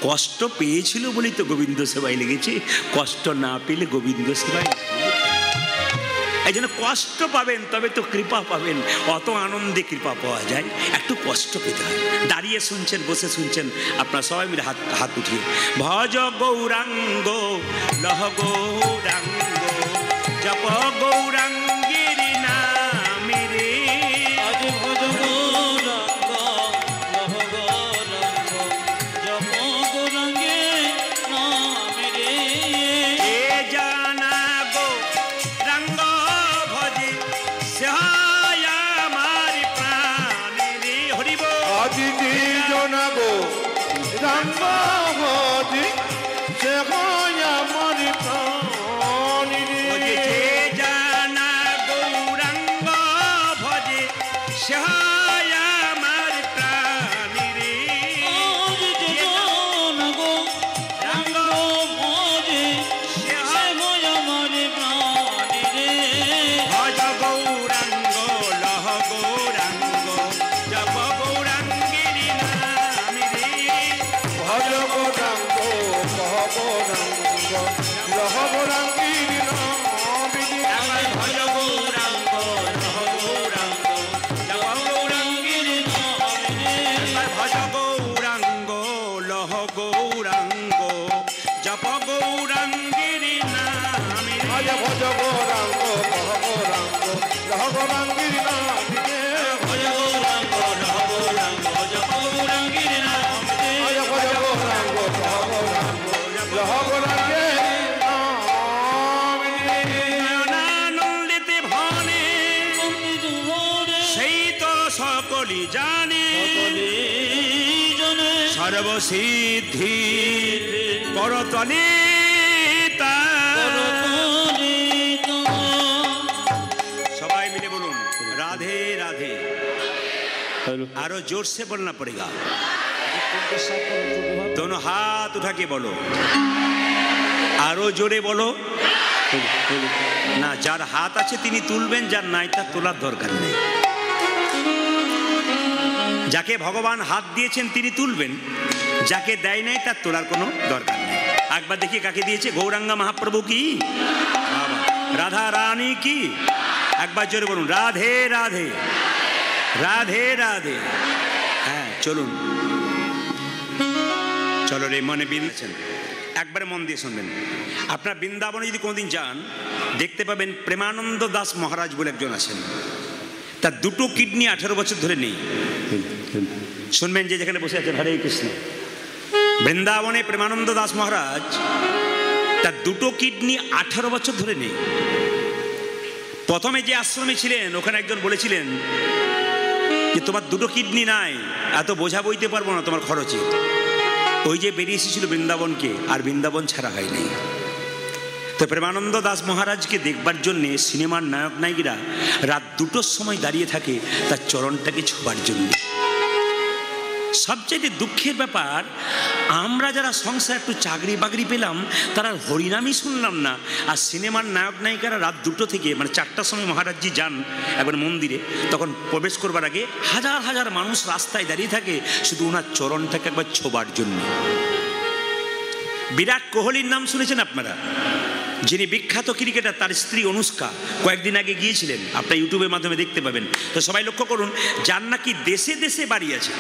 কষ্ট পেয়েছিল বলেই তো গোবিন্দ সেবায় লেগেছে, কষ্ট না পেলে গোবিন্দ সেবায়। এই জন্য কষ্ট পাবেন তবে তো কৃপা পাবেন, অত আনন্দে কৃপা পাওয়া যায়, একটু কষ্ট পেতে হয়। দাঁড়িয়ে শুনছেন, বসে শুনছেন, আপনারা সবাই মিলে হাত উঠিয়ে ভজ গৌরাঙ্গ লহ গৌরাঙ্গ জপ গৌরাঙ্গের নামে রে। আজ ভজ গৌরাঙ্গ লহ গৌরাঙ্গ জপ গৌরাঙ্গের নামে রে। এ জানা গৌরাঙ্গ ভজে সে হয় আমার প্রাণ রে। হরিব আজ জানা গৌরাঙ্গ ভজে সে হয় আমার প্রাণ রে। জানা গৌরাঙ্গ ভজে সে হয় আমার প্রাণ রে। আজ জানা গৌরাঙ্গ ভজে সে হয় আমার প্রাণ রে। ভজ গৌরাঙ্গ লহ গৌরাঙ্গ জপ গৌরাঙ্গের নাম রে। ভজ গৌরাঙ্গ কহ গৌরাঙ্গ লহ গৌরাঙ্গীর নাম রে। আমার ভজ গৌরাঙ্গ লহ গৌরাঙ্গ জপ গৌরাঙ্গের নাম রে। আমার ভজ গৌরাঙ্গ লহ গৌরাঙ্গ জপ গৌরাঙ্গের নাম রে। আজ ভজ গৌরাঙ্গ কহ গৌরাঙ্গ লহ গৌরাঙ্গীর নাম রে। ভজ গৌরাঙ্গ লহ গৌরাঙ্গ জপ গৌরাঙ্গের নাম রে। আজ ভজ গৌরাঙ্গ কহ গৌরাঙ্গ লহ গৌরাঙ্গীর নাম রে। আনন্দিতে ভানে অমৃত ভরে সেই তো সকলই জানে, জনে সর্বসিদ্ধি করতলে সবাই মিলে বলুন রাধে রাধে। আরো जोर से बोलना पड़ेगा। दोनों हाथ उठा के बोलो, আরো জোরে বলো। না, যার হাত আছে তিনি তুলবেন, যার নাই তার তোলার দরকার নেই। যাকে ভগবান হাত দিয়েছেন তিনি তুলবেন, যাকে দেয় নাই তার তোলার কোনো দরকার নেই। একবার দেখি কাকে দিয়েছে। গৌরাঙ্গা মহাপ্রভু কি, রাধা রানী কি, একবার জোরে বলুন রাধে রাধে রাধে রাধে। হ্যাঁ চলুন, চলো রে মনে বিনছেন, একবারে মন দিয়ে শুনবেন। আপনার বৃন্দাবনে যদি কোনোদিন যান দেখতে পাবেন প্রেমানন্দ দাস মহারাজ বলে একজন আছেন, তার দুটো কিডনি 18 বছর ধরে নেই। শুনবেন যে যেখানে বসে আছেন, হরে কৃষ্ণ। বৃন্দাবনে প্রেমানন্দ দাস মহারাজ তার দুটো কিডনি 18 বছর ধরে নেই। প্রথমে যে আশ্রমে ছিলেন ওখানে একজন বলেছিলেন যে তোমার দুটো কিডনি নাই, এত বোঝা বইতে পারবো না তোমার খরচে। ওই যে বেরিয়ে এসেছিল বৃন্দাবনকে, আর বৃন্দাবন ছাড়া হয়নি। তো প্রেমানন্দ দাস মহারাজকে দেখবার জন্যে সিনেমার নায়ক নায়িকারা রাত 2টোর সময় দাঁড়িয়ে থাকে তার চরণটাকে ছোঁবার জন্য। সবচেয়ে দুঃখের ব্যাপার, আমরা যারা সংসার একটু চাকরি বাকরি পেলাম তারা হরিনামই শুনলাম না, আর সিনেমার নায়ক নায়িকারা রাত 2টো থেকে মানে 4টার সময় মহারাজজি যান একবার মন্দিরে, তখন প্রবেশ করবার আগে হাজার হাজার মানুষ রাস্তায় দাঁড়িয়ে থাকে শুধু ওনার চরণটাকে একবার ছোঁবার জন্য। বিরাট কোহলির নাম শুনেছেন আপনারা, যিনি বিখ্যাত ক্রিকেটার, তার স্ত্রী অনুষ্কা কয়েকদিন আগে গিয়েছিলেন, আপনারা ইউটিউবের মাধ্যমে দেখতে পাবেন। তো সবাই লক্ষ্য করুন, যার নাকি দেশে দেশে বাড়ি আছে,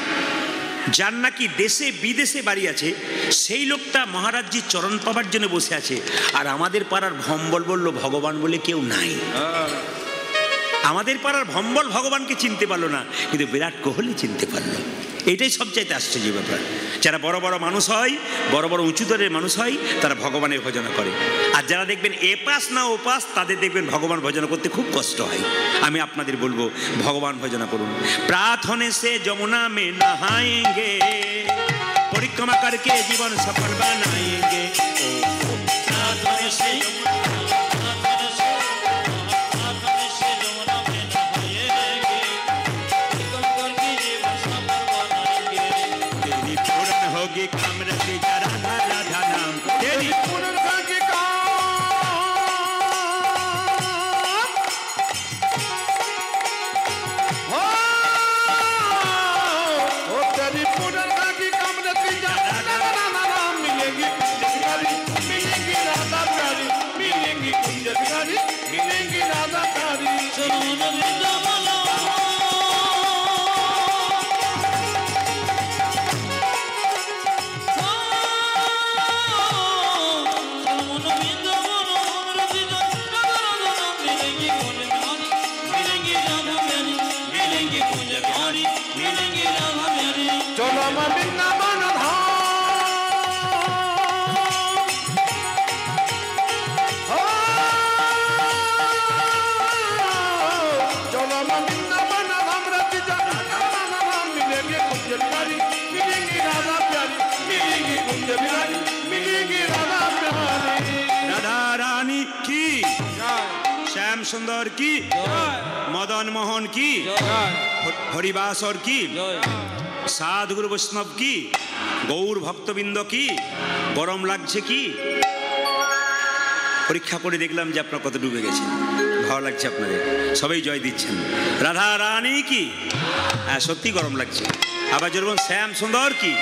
যার নাকি দেশে বিদেশে বাড়ি আছে, সেই লোকটা মহারাজজির চরণ পাবার জন্য বসে আছে। আর আমাদের পাড়ার ভম্বল বলল ভগবান বলে কেউ নাই। আমাদের পাড়ার ভম্বল ভগবানকে চিনতে পারলো না, কিন্তু বিরাট কোহলি চিনতে পারলো। এটাই সবচাইতে আশ্চর্য ব্যাপার। যারা বড় বড় মানুষ হয়, বড় বড় উঁচু দরের মানুষ হয়, তারা ভগবানের ভজনা করে। আর যারা দেখবেন এপাস না ওপাস, তাদের দেখবেন ভগবান ভজনা করতে খুব কষ্ট হয়। আমি আপনাদের বলবো ভগবান ভজনা করুন। প্রার্থনে সে যমুনা মে নহায়েঙ্গে, পরিক্রমা করকে জীবন সফল বানায়েঙ্গে। প্রার্থনে সে होगी काम रखी राधा राधा नाम तेरी पुनर्गा की काम हो तेरी पुनर्गा की काम रखी राधा राधा नाम बिहारी मिलेंगी राधा प्यारी चलो मन वृंदावन चलो मैं वृंदावन चलो मैं वृंदावन धाम रति जान मिलेंगे कुंज बिहारी मिलेंगी राधा प्यारी मिलेंगी कुंज बिहारी मिलेंगी राधा प्यारी राधा रानी की श्याम सुंदर की मदन मोहन की हरिबासर की साधुगुरु वैष्णव की गौर भक्तबिंद की गरम लागছে কি পরীক্ষা করে দেখলাম যে আপনারা কত ডুবে গেছেন ভালো লাগছে আপনাদের সবাই জয় দিচ্ছেন রাধা রানী কি সত্যি গরম লাগছে আবার যেরকম শ্যাম সুন্দর কি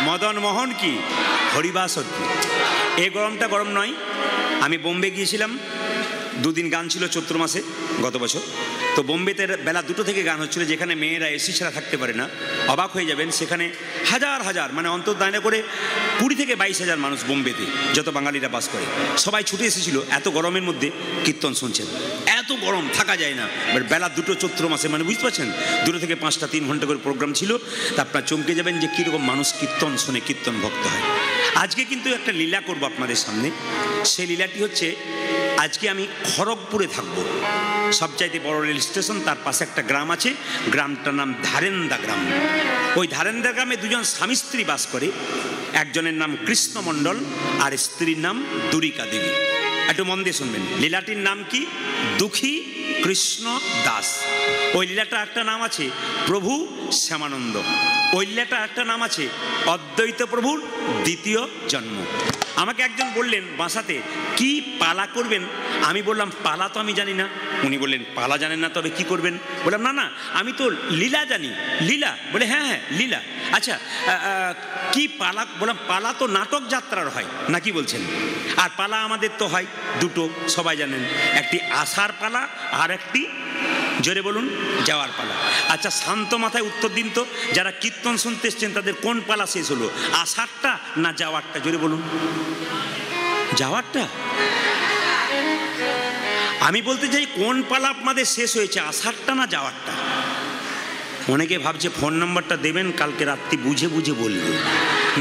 মদন মোহন কি হরিবাসর কি এই গরমটা গরম নয় আমি বোম্বে গিয়েছিলাম দুদিন গান ছিল চৈত্র মাসে গত বছর তো বোম্বেতে বেলা 2টো থেকে গান হচ্ছিল যেখানে মেয়েরা এসি ছাড়া থাকতে পারে না অবাক হয়ে যাবেন সেখানে হাজার হাজার মানে অন্তর্দায়না করে 20 থেকে 22,000 মানুষ বোম্বেতে যত বাঙালিরা বাস করে সবাই ছুটে এসেছিল এত গরমের মধ্যে কীর্তন শুনছেন এত গরম থাকা যায় না বেলা 2টো চৈত্র মাসে মানে বুঝতে পারছেন 2 থেকে 5টা 3 ঘন্টা করে প্রোগ্রাম ছিল তা আপনারা চমকে যাবেন যে কীরকম মানুষ কীর্তন শুনে কীর্তন ভক্ত হয় আজকে কিন্তু একটা লীলা করব আপনাদের সামনে সেই লীলাটি হচ্ছে আজকে আমি খড়গপুরে থাকবো সবচাইতে বড় রেল স্টেশন তার পাশে একটা গ্রাম আছে গ্রামটার নাম ধারেন্দা গ্রাম ওই ধারেন্দা গ্রামে দুজন স্বামী স্ত্রী বাস করে একজনের নাম কৃষ্ণ মণ্ডল আর স্ত্রীর নাম দুরিকা দেবী একটু মন দিয়ে শুনবেন লীলাটির নাম কি দুঃখী কৃষ্ণ দাস ওই লীলাটা একটা নাম আছে প্রভু শ্যামানন্দ ওই লীলাটা একটা নাম আছে অদ্বৈত প্রভুর দ্বিতীয় জন্ম আমাকে একজন বললেন বাসাতে কি পালা করবেন আমি বললাম পালা তো আমি জানি না উনি বললেন পালা জানেন না তবে কি করবেন বললাম না না আমি তো লীলা জানি লীলা বলে হ্যাঁ হ্যাঁ লীলা আচ্ছা কি পালা বললাম পালা তো নাটক যাত্রার হয় নাকি বলছেন আর পালা আমাদের তো হয় দুটো সবাই জানেন একটি আসার পালা আর একটি জোরে বলুন যাওয়ার পালা আচ্ছা শান্ত মাথায় উত্তর দিন তো যারা কীর্তন শুনতে এসছেন তাদের কোন পালা শেষ হলো আসারটা না যাওয়ারটা জোরে বলুন যাওয়ারটা আমি বলতে চাই কোন পালা আপনাদের শেষ হয়েছে আসারটা না যাওয়ারটা অনেকে ভাবছে ফোন নাম্বারটা দেবেন কালকে রাত্রি বুঝে বুঝে বলবে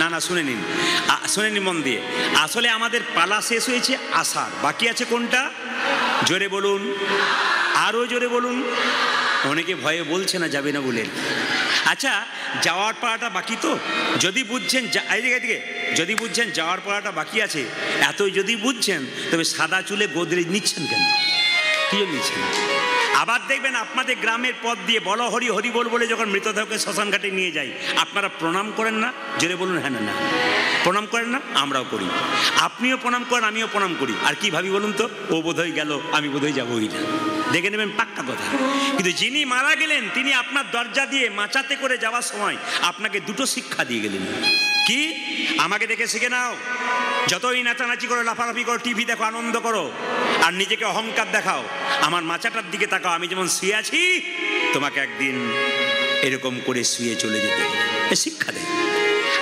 না না শুনে নিন মন দিয়ে আসলে আমাদের পালা শেষ হয়েছে আসার বাকি আছে কোনটা জোরে বলুন আরও জোরে বলুন অনেকে ভয়ে বলছে না যাবে না বলেন আচ্ছা যাওয়ার পালাটা বাকি তো যদি বুঝছেন এদিকে যদি বুঝছেন যাওয়ার পালাটা বাকি আছে এতই যদি বুঝছেন তবে সাদা চুলে গোদরেজ নিচ্ছেন কেন কি নিচ্ছেন আবার দেখবেন আপনাদের গ্রামের পথ দিয়ে বলো হরি হরি বল বলে যখন মৃতদেহকে শ্মশান ঘাটে নিয়ে যাই আপনারা প্রণাম করেন না জোরে বলুন হ্যাঁ না প্রণাম করেন না আমরাও করি আপনিও প্রণাম করেন আমিও প্রণাম করি আর কি ভাবি বলুন তো ও বোধহয় গেল আমি বোধহয় যাবোই না দেখে নেবেন পাক্কা কথা কিন্তু যিনি মারা গেলেন তিনি আপনার দরজা দিয়ে মাচাতে করে যাওয়ার সময় আপনাকে দুটো শিক্ষা দিয়ে গেলেন কি আমাকে দেখে শিখে নাও যতই নাচানাচি করো লাফালাফি করো টিভি দেখো আনন্দ করো আর নিজেকে অহংকার দেখাও আমার মাচাটার দিকে তাকাও আমি যেমন শুয়ে আছি তোমাকে একদিন এরকম করে শুয়ে চলে যেতে হবে শিক্ষা দেয়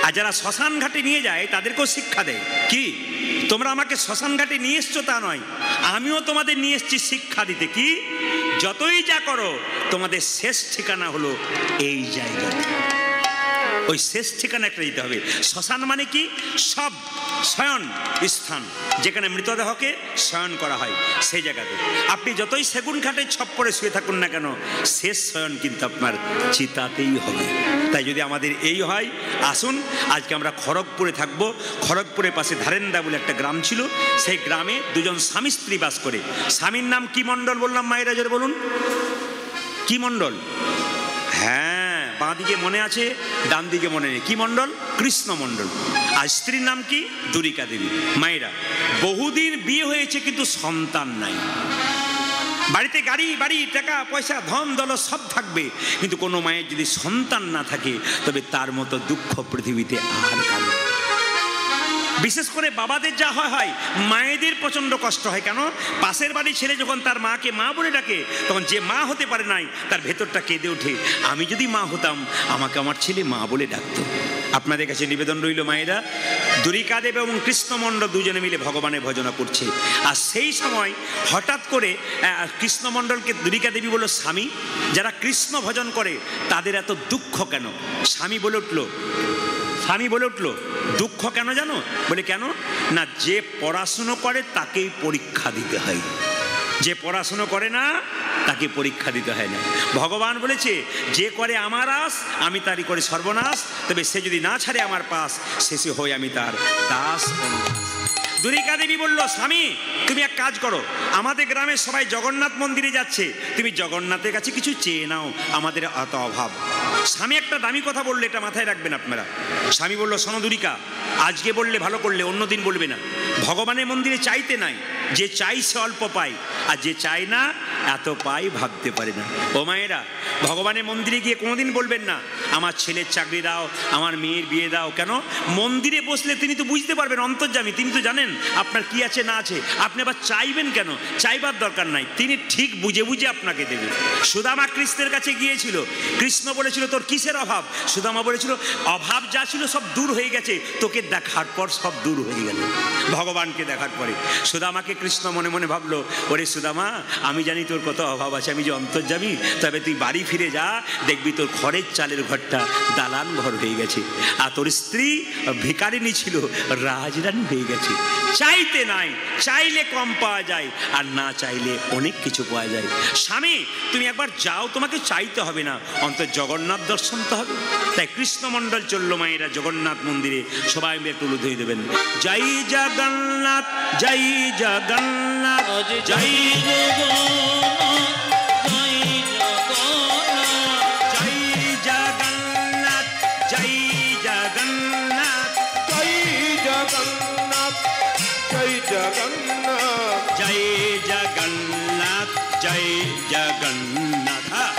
আর যারা শ্মশান ঘাটে নিয়ে যায় তাদেরকেও শিক্ষা দেয় কি তোমরা আমাকে শ্মশান ঘাটে নিয়ে এসছো তা নয় আমিও তোমাদের নিয়ে এসছি শিক্ষা দিতে কি যতই যা করো তোমাদের শেষ ঠিকানা হলো এই জায়গাতে ওই শেষ ঠিকানা একটা দিতে হবে শ্মশান মানে কি সব শয়ন স্থান যেখানে মৃতদেহকে শয়ন করা হয় সেই জায়গাতে আপনি যতই সেগুন ঘাটে ছপ্পরে শুয়ে থাকুন না কেন শেষ শয়ন কিন্তু আপনার চিতাতেই হবে তাই যদি আমাদের এই হয় আসুন আজকে আমরা খড়গপুরে থাকবো খড়গপুরের পাশে ধারেন্দা বলে একটা গ্রাম ছিল সেই গ্রামে দুজন স্বামী স্ত্রী বাস করে স্বামীর নাম কি মণ্ডল বললাম মায়েরা জোরে বলুন কি মণ্ডল হ্যাঁ বাঁ দিকে মনে আছে ডান দিকে মনে নেই কি মণ্ডল কৃষ্ণ মণ্ডল আর স্ত্রীর নাম কি দুরিকা দেবী মায়েরা বহুদিন বিয়ে হয়েছে কিন্তু সন্তান নাই বাড়িতে গাড়ি বাড়ি টাকা পয়সা ধন দৌলত সব থাকবে কিন্তু কোনো মায়ের যদি সন্তান না থাকে তবে তার মতো দুঃখ পৃথিবীতে আর কারো বিশেষ করে বাবাদের যা হয়, মায়েদের প্রচণ্ড কষ্ট হয়। কেন? পাশের বাড়ির ছেলে যখন তার মাকে মা বলে ডাকে, তখন যে মা হতে পারে নাই তার ভেতরটা কেঁদে ওঠে, আমি যদি মা হতাম আমাকে আমার ছেলে মা বলে ডাকতো। আপনাদের কাছে নিবেদন রইল, মায়েরা, দ্বারিকাদেব এবং কৃষ্ণমণ্ডল দুজনে মিলে ভগবানের ভজনা করছে। আর সেই সময় হঠাৎ করে কৃষ্ণমণ্ডলকে দ্বারিকাদেবী বলল, স্বামী, যারা কৃষ্ণ ভজন করে তাদের এত দুঃখ কেন? স্বামী বলে উঠল, দুঃখ কেন জানো? বলে কেন না, যে পড়াশুনো করে তাকেই পরীক্ষা দিতে হয়, যে পড়াশুনো করে না তাকে পরীক্ষা দিতে হয় না। ভগবান বলেছে, যে করে আমার আস আমি তারই করে সর্বনাশ, তবে সে যদি না ছাড়ে আমার পাশ, শেষে হই আমি তার দাস। দ্বারিকা দেবী বলল, স্বামী, তুমি এক কাজ করো, আমাদের গ্রামে সবাই জগন্নাথ মন্দিরে যাচ্ছে, তুমি জগন্নাথের কাছে কিছু চেয়ে নাও, আমাদের এত অভাব। স্বামী একটা দামি কথা বললে, এটা মাথায় রাখবেন আপনারা। স্বামী বলল, শোনো দ্বারিকা, আজকে বললে ভালো করলে, অন্যদিন বলবে না। ভগবানের মন্দিরে চাইতে নাই, যে চাই সে অল্প পায়, আর যে চায় না এত পাই ভাবতে পারে না। ও মায়েরা, ভগবানের মন্দিরে গিয়ে কোনোদিন বলবেন না আমার ছেলের চাকরি দাও, আমার মেয়ের বিয়ে দাও। কেন? মন্দিরে বসলে তিনি তো বুঝতে পারবেন, অন্তর্যামী, তিনি তো জানেন আপনার কি আছে না আছে। আপনি আবার চাইবেন কেন? চাইবার দরকার নাই, তিনি ঠিক বুঝে বুঝে আপনাকে দেবেন। সুদামা কৃষ্ণের কাছে গিয়েছিল, কৃষ্ণ বলেছিল তোর কিসের অভাব? সুদামা বলেছিল অভাব যা ছিল সব দূর হয়ে গেছে, তোকে দেখার পর সব দূর হয়ে গেল। ভগবানকে দেখার পরে সুদামাকে কৃষ্ণ মনে মনে ভাবলো, ওরে সুদামা, আমি জানি তোর কত অভাব আছে, আমি যে অন্তর্যামী, তবে তুই বাড়ি ফিরে যা, দেখবি তোর খড়ের চালের ঘরটা দালান ঘর হয়ে গেছে, আর তোর স্ত্রী ভিখারিনী ছিল রাজরানী হয়ে গেছে। চাইতে নাই, চাইলে কম পাওয়া যায়, আর না চাইলে অনেক কিছু পাওয়া যায়। স্বামী, তুমি একবার যাও, তোমাকে চাইতে হবে না, অন্তত জগন্নাথ দর্শন তো হবে। তাই কৃষ্ণমণ্ডল চললো মায়েরা জগন্নাথ মন্দিরে, সবাই মিলে একটু উলুধ্বনি দেবেন, জয় জগন্নাথ, জয় জগন্নাথ, জয় জগন্নাথ, জয় জগন্নাথ, জয় জগন্নাথ, জয় জগন্নাথ, জয় জগন্নাথ, জয় জগন্নাথ, জয় জগন্নাথ,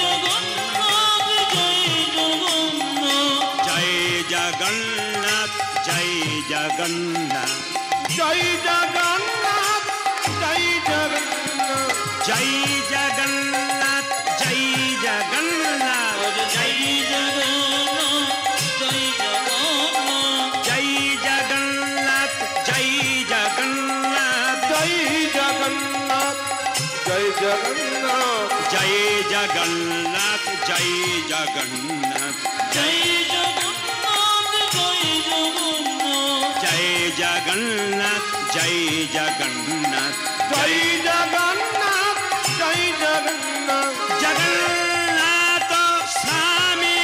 জয় জগন্নাথ, জয় জগন্নাথ, জয় জগন্নাথ, জয় জগন্নাথ, জয় জগন্নাথ, জয় জগন্নাথ, জয় জগন্নাথ, জয় জগন্নাথ, জয় জগন্নাথ, জয় জগন্নাথ, জগন্নাথ স্বামী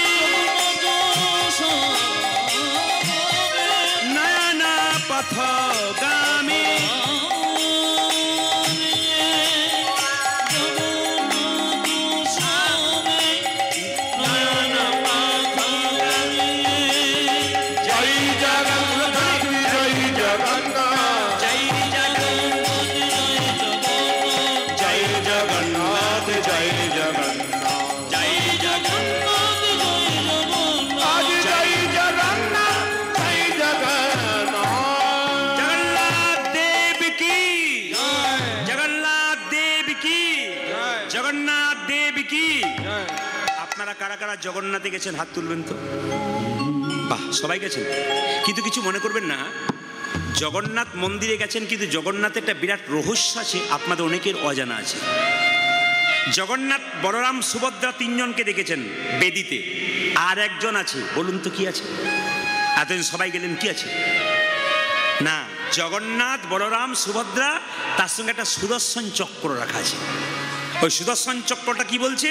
নয়ন পথগামী, কারা কারা জগন্নাথে গেছেন হাত তুলবেন তো? বাহ, সবাই গেছেন। কিন্তু কিছু মনে করবেন না, জগন্নাথ মন্দিরে গেছেন, কিন্তু জগন্নাথের একটা বিরাট রহস্য আছে, আপনাদের অনেকের অজানা আছে। জগন্নাথ, বলরাম, সুভদ্রা তিনজনকে দেখেছেন বেদিতে, আর একজন আছে, বলুন তো কি আছে? এতদিন সবাই গেলেন, কি আছে? না, জগন্নাথ, বলরাম, সুভদ্রা, তার সঙ্গে একটা সুদর্শন চক্র রাখা আছে। ওই সুদর্শন চক্রটা কি বলছে?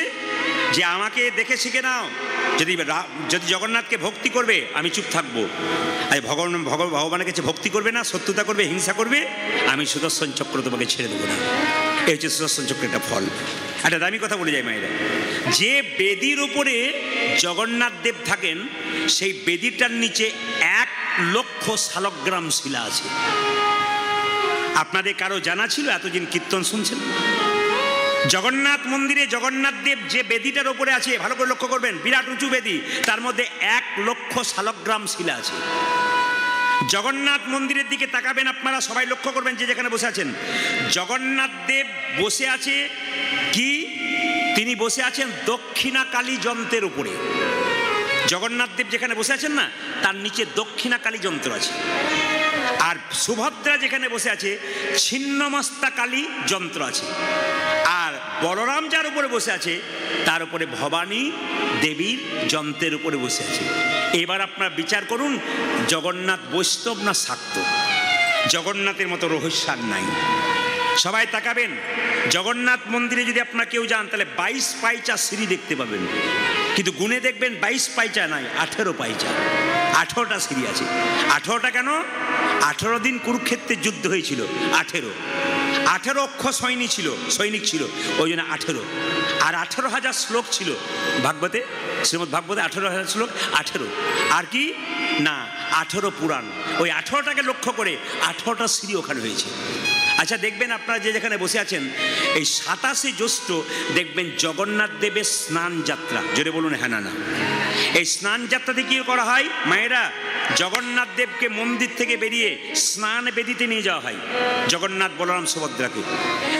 যে আমাকে দেখে শিখে নাও, যদি জগন্নাথকে ভক্তি করবে আমি চুপ থাকবো, আর ভগবানের কাছে ভক্তি করবে না, শত্রুতা করবে, হিংসা করবে, আমি সুদর্শন চক্র তোমাকে ছেড়ে দেবো না। এই হচ্ছে সুদর্শন চক্রের একটা ফল। একটা দামি কথা বলে যায় মায়েরা, যে বেদির উপরে জগন্নাথ দেব থাকেন, সেই বেদিটার নিচে 1,00,000 শালগ্রাম শিলা আছে। আপনাদের কারো জানা ছিল? এতদিন কীর্তন শুনছেন। জগন্নাথ মন্দিরে জগন্নাথ দেব যে বেদিটার ওপরে আছে, ভালো করে লক্ষ্য করবেন, বিরাট উঁচু বেদি, তার মধ্যে 1,00,000 শালগ্রাম শিলা আছে। জগন্নাথ মন্দিরের দিকে তাকাবেন আপনারা, সবাই লক্ষ্য করবেন যে যেখানে বসে আছেন। জগন্নাথ দেব বসে আছে কি? তিনি বসে আছেন দক্ষিণাকালী যন্ত্রের উপরে। জগন্নাথ দেব যেখানে বসে আছেন না, তার নিচে দক্ষিণাকালী যন্ত্র আছে। আর সুভদ্রা যেখানে বসে আছে ছিন্নমস্তাকালী যন্ত্র আছে। আর বলরাম যার উপরে বসে আছে তার উপরে ভবানী দেবীর যন্ত্রের উপরে বসে আছে। এবার আপনারা বিচার করুন, জগন্নাথ বৈষ্ণব না শাক্ত? জগন্নাথের মতো রহস্য আর নাই। সবাই তাকাবেন, জগন্নাথ মন্দিরে যদি আপনারা কেউ যান তাহলে 22 পাইচা সিঁড়ি দেখতে পাবেন, কিন্তু গুণে দেখবেন 22 পাইচা নাই, 18 পাইচা, 18টা সিঁড়ি আছে। 18টা কেন? 18 দিন কুরুক্ষেত্রের যুদ্ধ হয়েছিল। 18 অক্ষ সৈনিক ছিল, ওই জন্য 18। আর 18,000 শ্লোক ছিল ভাগবতে, শ্রীমদ্ ভাগবতে 18,000 শ্লোক, 18। আর কি না, 18 পুরাণ। ওই 18টাকে লক্ষ্য করে 18টা সিঁড়ি ওখানে হয়েছে। আচ্ছা দেখবেন আপনারা যে যেখানে বসে আছেন, এই 27শে জ্যৈষ্ঠ দেখবেন জগন্নাথ দেবের স্নান যাত্রা। জোরে বলুন হ্যাঁ না না। এই স্নান যাত্রাতে কি করা হয় মায়েরা? জগন্নাথ দেবকে মন্দির থেকে বেরিয়ে স্নান বেদিতে নিয়ে যাওয়া হয়, জগন্নাথ বলরাম সুভদ্রাকে।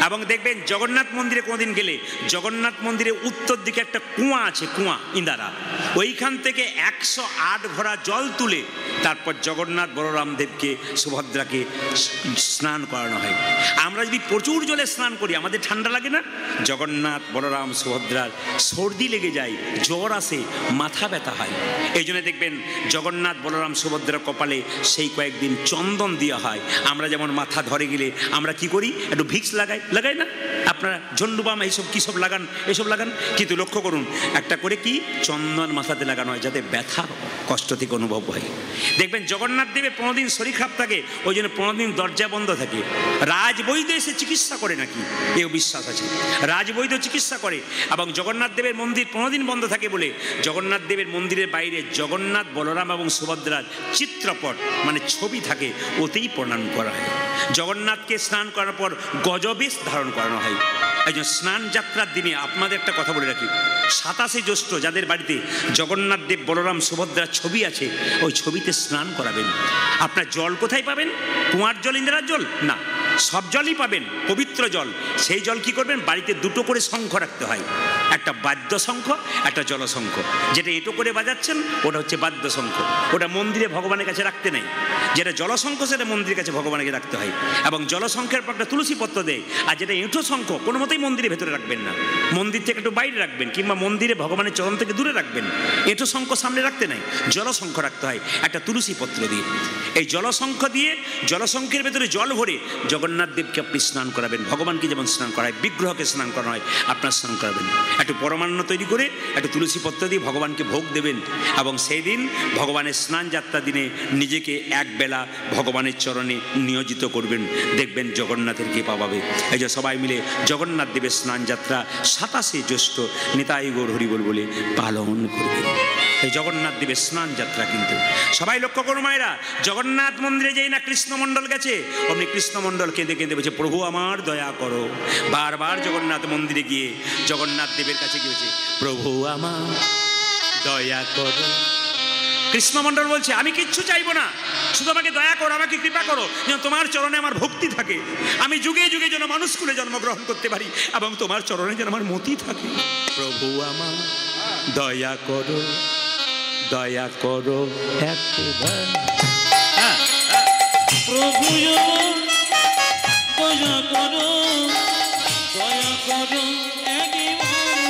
এবং দেখবেন জগন্নাথ মন্দিরে কোনোদিন গেলে জগন্নাথ মন্দিরে উত্তর দিকে একটা কুয়া আছে, কুয়া ইন্দারা, ওইখান থেকে 108 ঘড়া জল তুলে তারপর জগন্নাথ বলরাম দেবকে সুভদ্রাকে স্নান করানো হয়। আমরা যদি প্রচুর জলে স্নান করি আমাদের ঠান্ডা লাগে না? জগন্নাথ বলরাম সুভদ্রার সর্দি লেগে যায়, জ্বর আসে, মাথা ব্যথা হয়। এই জন্য দেখবেন জগন্নাথ বলরাম সুভদ্রার কপালে সেই কয়েকদিন চন্দন দেওয়া হয়। আমরা যেমন মাথা ধরে গেলে আমরা কি করি, একটু ভিক্স লাগাই না? আপনারা ঝন্ডুবাম এইসব কী সব লাগান, এসব লাগান, কিন্তু লক্ষ্য করুন একটা করে কি চন্দন মাথাতে লাগানো হয় যাতে ব্যথা কষ্ট থেকে অনুভব হয়। দেখবেন জগন্নাথ দেবের 15 দিন শরীর খারাপ থাকে, ওই জন্য 15 দিন দরজা বন্ধ থাকে। রাজবৈদ্য এসে চিকিৎসা করে নাকি, এও বিশ্বাস আছে। রাজবৈদ্য চিকিৎসা করে। এবং জগন্নাথ দেবের মন্দির 15 দিন বন্ধ থাকে বলে জগন্নাথ দেবের মন্দিরের বাইরে জগন্নাথ বলরাম এবং সুভদ্রার চিত্রপট মানে ছবি থাকে, ওতেই প্রণাম করা হয়। জগন্নাথকে স্নান করার পর গজবেশ ধারণ করানো হয়। এই জন্য স্নান যাত্রার দিনে আপনাদের একটা কথা বলে রাখি, 27শে জ্যৈষ্ঠ যাদের বাড়িতে জগন্নাথ দেব বলরাম সুভদ্রার ছবি আছে ওই ছবিতে স্নান করাবেন। আপনার জল কোথায় পাবেন? কুয়ার জল, ইন্দ্রার জল না, সব জলই পাবেন, পবিত্র জল। সেই জল কি করবেন, বাড়িতে 2টো করে শঙ্খ রাখতে হয়, একটা বাদ্য শঙ্খ, একটা জলশঙ্খ। যেটা এঁটো করে বাজাচ্ছেন ওটা হচ্ছে বাদ্য শঙ্খ, ওটা মন্দিরে ভগবানের কাছে রাখতে নেই। যেটা জলশঙ্খ সেটা মন্দিরের কাছে ভগবানকে রাখতে হয়। এবং জলশঙ্খের পর একটা তুলসী পত্র দেয়। আর যেটা এঁটো শঙ্খ কোনো মতেই মন্দিরের ভেতরে রাখবেন না, মন্দির থেকে একটু বাইরে রাখবেন, কিংবা মন্দিরে ভগবানের চরণ থেকে দূরে রাখবেন। এঁটো শঙ্খ সামনে রাখতে নাই, জলশঙ্খ রাখতে হয় একটা তুলসী পত্র দিয়ে। এই জলশঙ্খ দিয়ে জলশঙ্খের ভেতরে জল ভরে জগন্নাথ দেবকে আপনি স্নান করাবেন। ভগবানকে যেমন স্নান করা হয়, বিগ্রহকে স্নান করা হয়, আপনার স্নান করাবেন। একটু পরমান্ন তৈরি করে একটু তুলসী পত্র দিয়ে ভগবানকে ভোগ দেবেন। এবং সেই দিন ভগবানের স্নান যাত্রা দিনে নিজেকে একবেলা ভগবানের চরণে নিয়োজিত করবেন, দেখবেন জগন্নাথের কৃপা পাবে। এই যে সবাই মিলে জগন্নাথ দেবের স্নান যাত্রা 27শে জ্যৈষ্ঠ নিতাই গৌর হরিবোল বলে পালন করবেন। এই জগন্নাথ দেবের স্নান যাত্রা কিন্তু সবাই লক্ষ্য করো মায়েরা। জগন্নাথ মন্দিরে যেই না কৃষ্ণমণ্ডল গেছে অমনি কৃষ্ণমণ্ডল কেঁদে কেঁদে বলছে প্রভু আমার দয়া করো। বারবার জগন্নাথ মন্দিরে গিয়ে জগন্নাথ দেবের কাছে গিয়েছে প্রভু আমার দয়া করো। কৃষ্ণমণ্ডল বলছে আমি কিচ্ছু চাইবো না, শুধু আমাকে দয়া করো, আমাকে কৃপা করো, যেন তোমার চরণে আমার ভক্তি থাকে, আমি যুগে যুগে যেন মানুষ কুলে জন্মগ্রহণ করতে পারি এবং তোমার চরণে যেন আমার মতি থাকে। প্রভু আমার দয়া করো, দয়া করো একবার। প্রভু দয়া করো, দয়া করো একবার।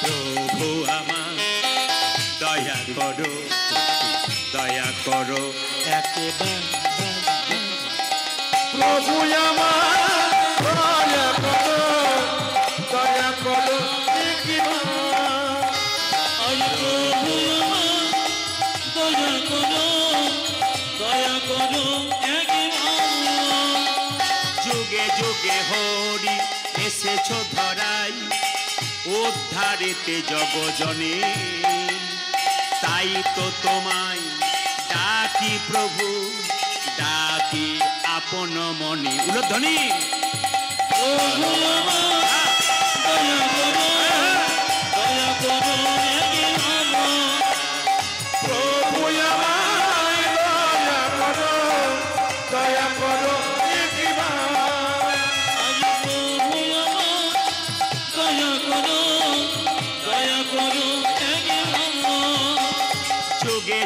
প্রভু আমার দয়া করো, দয়া করো একবার। প্রভু আমার দয়া করো, দয়া করো একবার। আরে প্রভু আমার দয়া করো, দয়া করো একবার। যুগে যুগে হরি এসেছ ধরাই, উদ্ধারেতে জগজনে, তাই তো তোমায় ডাকি প্রভু, ডাকি আপন মনে। উলধ্বনি প্রভু আমার দয়া করো, দয়া করো একবার। প্রভু আমার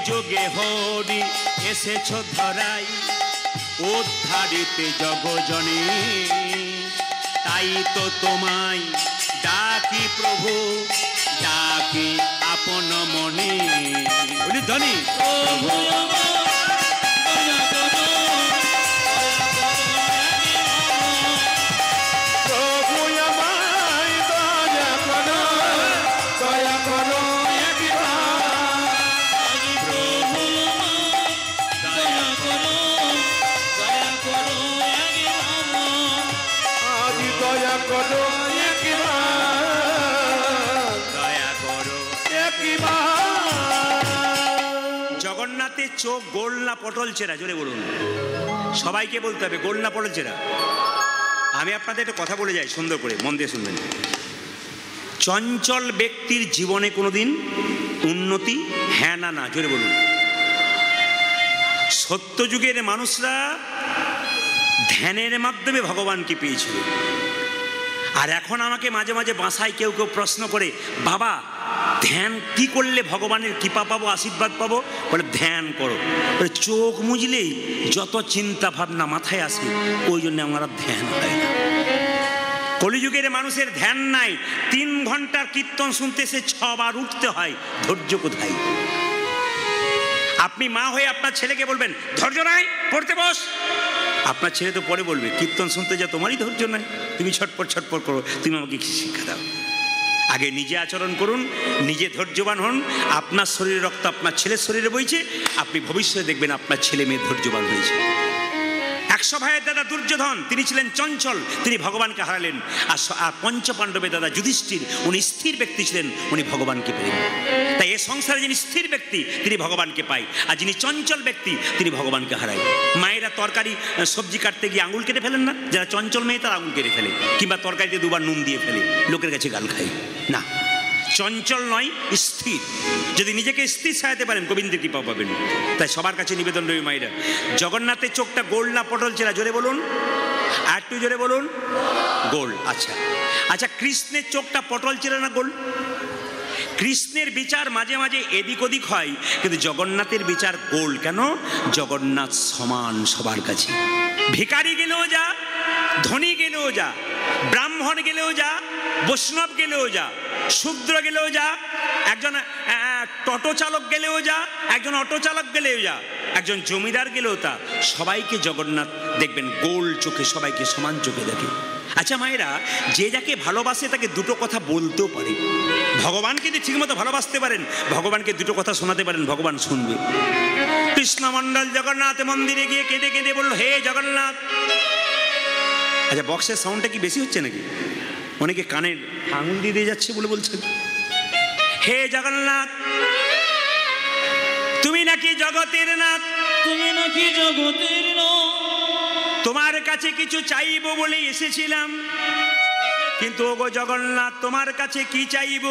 যোগে হরি এসেছ ধরাই, উদ্ধারিতে জগজনে, তাই তো তোমায় ডাকি প্রভু, ডাকি আপন মনে। বলি ধনী প্রভু আমার দয়া করো, প্রভু আমায় দয়া করো, দয়া করো একবার। আজি প্রভু আমার দয়া করো, দয়া করো একবার। আজ দয়া করো একবার, দয়া করো। একবার। জগন্নাথের চোখ গোল না পটল চেরা? জোরে বলুন, সবাইকে বলতে হবে গোল না পটল চেরা। আমি আপনাদের একটা কথা বলে যাই, সুন্দর করে মন দিয়ে শুনবেন। চঞ্চল ব্যক্তির জীবনে কোনোদিন উন্নতি হ্যাঁ না না, জোরে বলুন। সত্যযুগের মানুষরা ধ্যানের মাধ্যমে ভগবানকে পেয়েছিল। আর এখন আমাকে মাঝে মাঝে বাসায় কেউ কেউ প্রশ্ন করে, বাবা ধ্যান কি করলে ভগবানের কৃপা পাবো, আশীর্বাদ পাবো? বলে ধ্যান করো। বলে চোখ মুজলেই যত চিন্তা ভাবনা মাথায় আসে, ওই জন্য আমার আর ধ্যান হয় না। কলিযুগের মানুষের ধ্যান নাই। 3 ঘন্টার কীর্তন শুনতে সে 6 বার উঠতে হয়, ধৈর্য কোথায়? আপনি মা হয়ে আপনার ছেলেকে বলবেন ধৈর্য নাই, পড়তে বস। আপনার ছেলে তো পরে বলবে কীর্তন শুনতে যা তোমারই ধৈর্য নাই, তুমি ছটপট ছটপট করো, তুমি আমাকে কি শিক্ষা দাও? আগে নিজে আচরণ করুন, নিজে ধৈর্যবান হন। আপনার শরীরে রক্ত আপনার ছেলের শরীরে বইছে, আপনি ভবিষ্যতে দেখবেন আপনার ছেলে মেয়ে ধৈর্যবান হয়েছে। 100 ভাইয়ের দাদা দুর্যোধন, তিনি ছিলেন চঞ্চল, তিনি ভগবানকে হারালেন। আর পঞ্চপাণ্ডবের দাদা যুধিষ্ঠির, উনি স্থির ব্যক্তি ছিলেন, উনি ভগবানকে পেলেন। তাই এ সংসারে যিনি স্থির ব্যক্তি তিনি ভগবানকে পায়, আর যিনি চঞ্চল ব্যক্তি তিনি ভগবানকে হারায়। মায়েরা তরকারি সবজি কাটতে গিয়ে আঙুল কেটে ফেলেন না? যারা চঞ্চল মেয়ে তারা আঙুল কেটে ফেলে, কিংবা তরকারিতে 2 বার নুন দিয়ে ফেলে, লোকের কাছে গাল খায় না। চঞ্চল নয়, স্থির। যদি নিজেকে স্থির সাজাতে পারেন গোবিন্দের কৃপা পাবেন। তাই সবার কাছে নিবেদন রবি মায়েরা, জগন্নাথের চোখটা গোল না পটল চেরা? জোরে বলুন, আর একটু জোরে বলুন। গোল। আচ্ছা আচ্ছা, কৃষ্ণের চোখটা পটল চেরা না গোল? কৃষ্ণের বিচার মাঝে মাঝে এদিক ওদিক হয়, কিন্তু জগন্নাথের বিচার গোল। কেন? জগন্নাথ সমান সবার কাছে। ভিখারি গেলেও যা, ধনী গেলেও যা, ব্রাহ্মণ গেলেও যা, বৈষ্ণব গেলেও যা, শূদ্র গেলেও যা, একজন টোটো চালক গেলেও যা, একজন অটো চালক গেলেও যা, একজন জমিদার গেলেও তা, সবাইকে জগন্নাথ দেখবেন গোল চোখে, সবাইকে সমান চোখে দেখে। আচ্ছা মায়েরা, যে যাকে ভালোবাসে তাকে 2টো কথা বলতেও পারে। ভগবানকে যদি ঠিকমতো ভালোবাসতে পারেন, ভগবানকে 2টো কথা শোনাতে পারেন, ভগবান শুনবে। কৃষ্ণমণ্ডল জগন্নাথ মন্দিরে গিয়ে কেঁদে কেঁদে বলল, হে জগন্নাথ। আচ্ছা, বক্সের সাউন্ডটা কি বেশি হচ্ছে নাকি? অনেকে কানের আঙুল দিয়ে দিয়ে যাচ্ছে বলে বলছেন। হে জগন্নাথ, তুমি নাকি জগতের নাথ, তুমি নাকি জগতের নাথ। তোমার কাছে কিছু চাইব বলে এসেছিলাম, কিন্তু ওগো জগন্নাথ তোমার কাছে কি চাইব?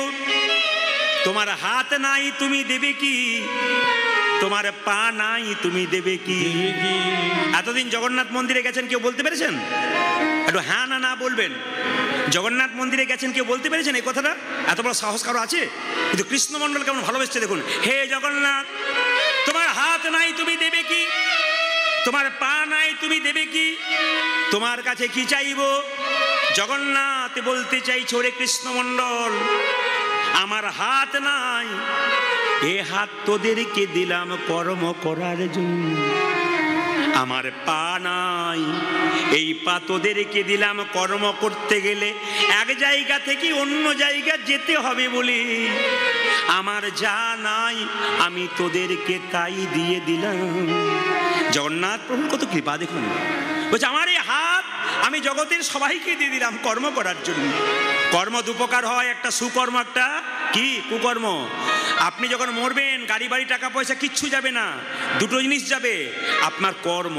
তোমার হাত নাই, তুমি দেবে কি? তোমার পা নাই, তুমি দেবে কি? এতদিন জগন্নাথ মন্দিরে গেছেন, কেউ বলতে পেরেছেন? একটু হ্যাঁ না না বলবেন। জগন্নাথ মন্দিরে গেছেন, কেউ বলতে পেরেছেন এই কথাটা? এত বড় সাহস কারো আছে? কিন্তু কৃষ্ণমণ্ডল কেমন ভালোবেসছে দেখুন। হে জগন্নাথ, তোমার হাত নাই, তুমি দেবে কি? তোমার পা নাই, তুমি দেবে কি? তোমার কাছে কি চাইব? জগন্নাথ বলতে চাইছে, ওরে কৃষ্ণমণ্ডল, আমার হাত নাই, এ হাত তোদেরকে দিলাম কর্ম করার জন্য। আমার পা নাই, এই পা তোদেরকে দিলাম কর্ম করতে গেলে এক জায়গা থেকে অন্য জায়গা যেতে হবে বলে। আমার যা নাই আমি তোদেরকে তাই দিয়ে দিলাম। জগন্নাথ প্রভু কত কৃপা দেখুন। বলছে আমার এই হাত আমি জগতের সবাইকে দিয়ে দিলাম কর্ম করার জন্য। কর্ম 2 প্রকার হয়, একটা সুকর্ম, একটা কি কুকর্ম। আপনি যখন মরবেন, গাড়ি বাড়ি টাকা পয়সা কিচ্ছু যাবে না, 2টো জিনিস যাবে, আপনার কর্ম।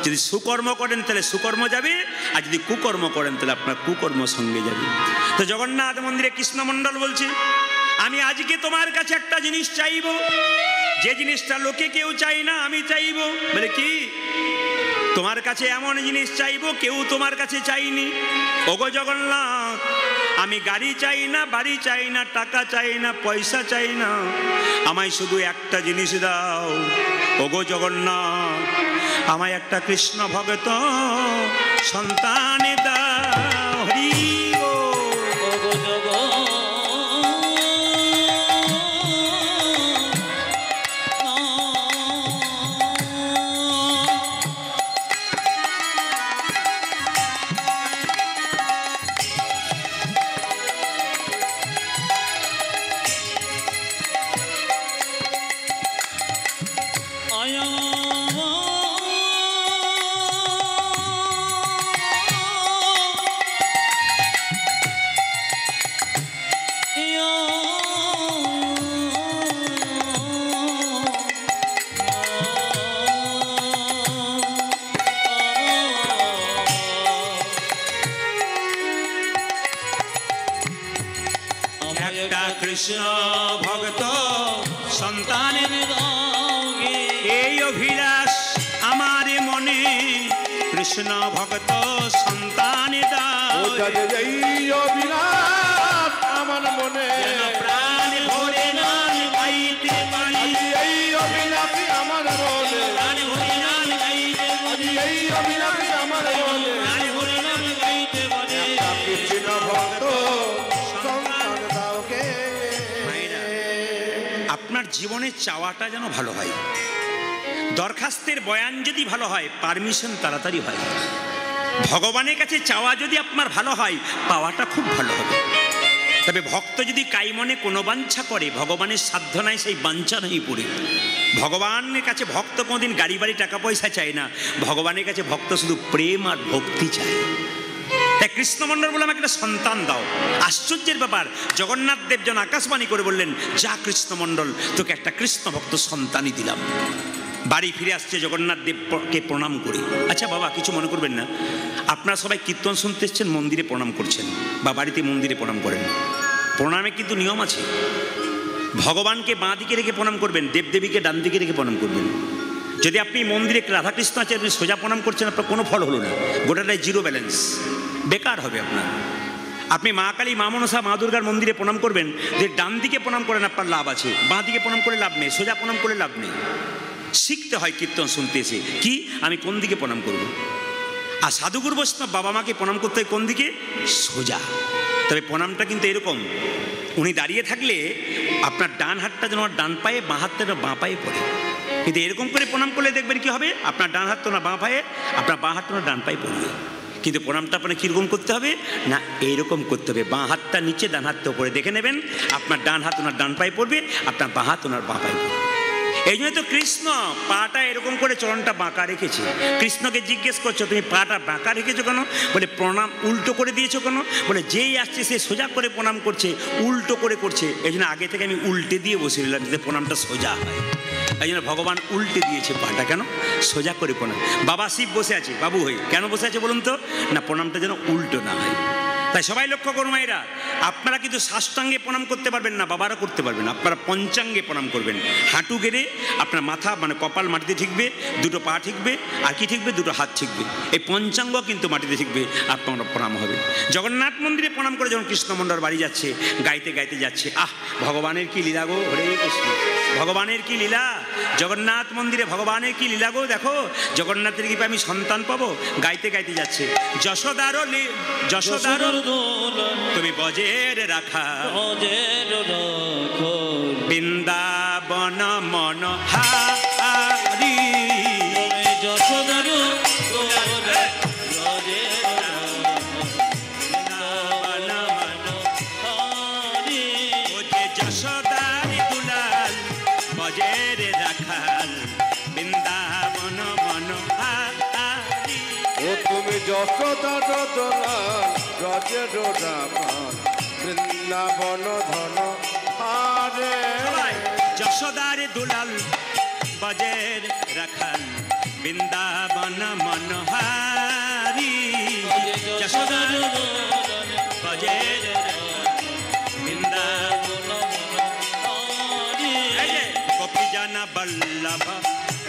যদি সুকর্ম করেন তাহলে সুকর্ম যাবে, আর যদি কুকর্ম করেন তাহলে আপনার কুকর্ম সঙ্গে যাবে। তো জগন্নাথ মন্দিরে কৃষ্ণমণ্ডল বলছে, আমি আজকে তোমার কাছে একটা জিনিস চাইব, যে জিনিসটা লোকে কেউ চাই না, আমি চাইব। বলে কি? তোমার কাছে এমন জিনিস চাইবো কেউ তোমার কাছে চাইনি। ওগো জগন্নাথ, আমি গাড়ি চাই না, বাড়ি চাই না, টাকা চাই না, পয়সা চাই না, আমায় শুধু একটা জিনিস দাও। ওগো জগন্নাথ, আমায় একটা কৃষ্ণ ভগত সন্তান দাও। হরি ওগো একটা কৃষ্ণ ভক্ত সন্তানের এই অভিলাষ আমার মনে, কৃষ্ণ ভক্ত সন্তান দাও। এই অভিলাষ আমার মনে, প্রাণ ভরে নাম গাইতে পারি। এই অভিলাষী আমার মনে, প্রাণ ভরে নাম গাইতে পারি, এই অভিলাষী আমার মনে, প্রাণ ভরে নাম গাইতে পারি। কৃষ্ণ ভক্ত সন্তান দাও কে। মায়েরা, আপনার জীবনের চাওয়াটা যেন ভালো হয়, দরখাস্তের বয়ান যদি ভালো হয়, পারমিশন তাড়াতাড়ি হয়। ভগবানের কাছে চাওয়া যদি আপনার ভালো হয়, পাওয়াটা খুব ভালো হবে। তবে ভক্ত যদি কাইমনে কোনো বাঞ্ছা করে, ভগবানের সাধ্য নাই সেই বাঞ্ছা নেই পড়ে। ভগবানের কাছে ভক্ত কোনোদিন গাড়ি বাড়ি টাকা পয়সা চায় না, ভগবানের কাছে ভক্ত শুধু প্রেম আর ভক্তি চায়। তাই কৃষ্ণমণ্ডল বলে আমাকে একটা সন্তান দাও। আশ্চর্যের ব্যাপার, জগন্নাথ দেব জন আকাশবাণী করে বললেন, যা কৃষ্ণমণ্ডল, তোকে একটা কৃষ্ণ ভক্ত সন্তানই দিলাম। বাড়ি ফিরে আসছে জগন্নাথ দেবকে প্রণাম করি। আচ্ছা বাবা, কিছু মনে করবেন না, আপনারা সবাই কীর্তন শুনতে এসছেন, মন্দিরে প্রণাম করছেন বা বাড়িতে মন্দিরে প্রণাম করেন। প্রণামে কিন্তু নিয়ম আছে। ভগবানকে বাঁ দিকে রেখে প্রণাম করবেন, দেবদেবীকে ডান দিকে রেখে প্রণাম করবেন। যদি আপনি মন্দিরে রাধাকৃষ্ণ আছে, আপনি সোজা প্রণাম করছেন, আপনার কোনো ফল হলো না, গোটাটাই জিরো ব্যালেন্স, বেকার হবে আপনার। আপনি মা কালী, মা মনসা, মা দুর্গার মন্দিরে প্রণাম করবেন, যে ডান দিকে প্রণাম করেন আপনার লাভ আছে, বাঁ দিকে প্রণাম করে লাভ নেই, সোজা প্রণাম করে লাভ নেই। শিখতে হয় কীর্তন শুনতে এসে কি আমি কোন দিকে প্রণাম করব। আর সাধুগুরু বৈষ্ণব বাবা মাকে প্রণাম করতে হয় কোন দিকে? সোজা। তবে প্রণামটা কিন্তু এরকম, উনি দাঁড়িয়ে থাকলে আপনার ডান হাতটা যেন ডান পায়ে, বাঁ হাতটা যেন বাঁ পায়ে পড়ে। কিন্তু এরকম করে প্রণাম করলে দেখবেন কি হবে, আপনার ডান হাত তো না বাঁ পায়ে, আপনার বাঁ হাতটা না ডান পায়ে পড়বে। কিন্তু প্রণামটা আপনার কীরকম করতে হবে না, এইরকম করতে হবে, বাঁ হাতটা নিচে, ডান হাতটা উপরে। দেখে নেবেন আপনার ডান হাত ওনার ডান পায়ে পড়বে, আপনার বাঁ হাত ওনার বাঁ পায়ে পড়বে। এই জন্য তো কৃষ্ণ পাটা এরকম করে চরণটা বাঁকা রেখেছে। কৃষ্ণকে জিজ্ঞেস করছো, তুমি পাটা বাঁকা রেখেছো কেন? বলে প্রণাম উল্টো করে দিয়েছো কেন? বলে যেই আসছে সে সোজা করে প্রণাম করছে, উল্টো করে করছে, এই জন্য আগে থেকে আমি উল্টে দিয়ে বসে নিলাম যাতে প্রণামটা সোজা হয়। এই জন্য ভগবান উল্টে দিয়েছে পাটা, কেন? সোজা করে প্রণাম। বাবা শিব বসে আছে বাবু হয়ে, কেন বসে আছে বলুন তো? না, প্রণামটা যেন উল্টো না হয়। তাই সবাই লক্ষ্য করুন মায়েরা, আপনারা কিন্তু সাষ্টাঙ্গে প্রণাম করতে পারবেন না, বাবারা করতে পারবেন, আপনারা পঞ্চাঙ্গে প্রণাম করবেন। হাঁটু গেড়ে আপনার মাথা মানে কপাল মাটিতে ঠিকবে, দুটো পা ঠিকবে, আর কি ঠিকবে? দুটো হাত ঠিকবে। এই পঞ্চাঙ্গ কিন্তু মাটিতে ঠিকবে, আপনার প্রণাম হবে। জগন্নাথ মন্দিরে প্রণাম করে যখন কৃষ্ণমণ্ডল বাড়ি যাচ্ছে, গাইতে গাইতে যাচ্ছে, আহ ভগবানের কি লীলা গো, হরে কৃষ্ণ, ভগবানের কি লীলা। জগন্নাথ মন্দিরে ভগবানের কি লীলা গো, দেখো জগন্নাথের কি আমি সন্তান পাবো। গাইতে গাইতে যাচ্ছে, যশোদারো যশোদারো তুমি বজের রাখা, বৃন্দাবন মন হারি, যশোদারো যশোদারি দুলাল বজের রাখাল, বৃন্দাবন মন হারি। ও তুমি যশোদার দোলাল ব্রজের রাখাল, বৃন্দাবন ধন হারে। যশোদার দুলাল বজের রাখাল, বৃন্দাবন মন হারি। যশোদার বজের বৃন্দাবন গোপী জন বল্লভ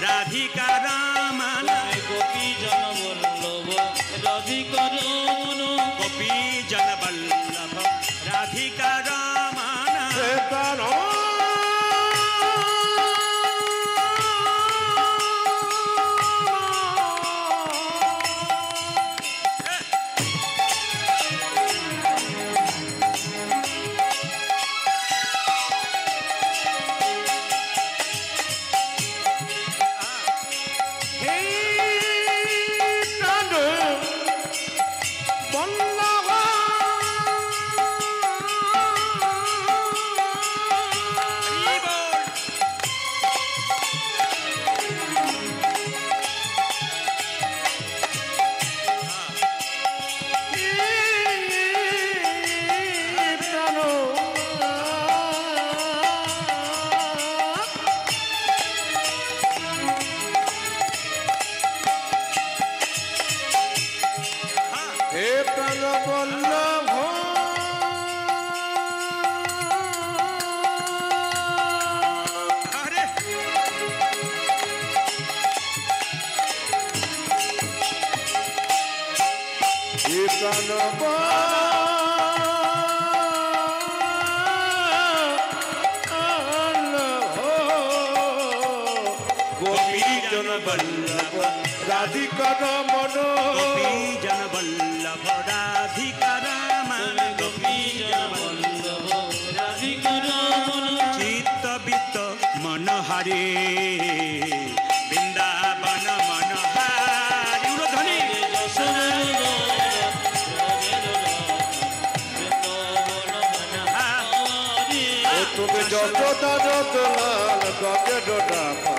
রাধিকা রামন, গোপী জন রমণ গোপী জন বল্লভ রাধিকা রমণ হে প্রাণ হে প্রাণ বল্লভ হরি বল। প্রাণ হ্যাঁ, হে প্রাণ বল্লভ আরে হে প্রাণ গোপী জন বল্লভ রাধিকা রমণ গোপী জন বল্লভ রাধিকা রমণ গোপী বল্লভ রাধিকা রমণ চিত্তবিত্ত মনোহারে বৃন্দাবন মনোহারি উরধ্বনি তুমি যত দান লাল গজে ডাকা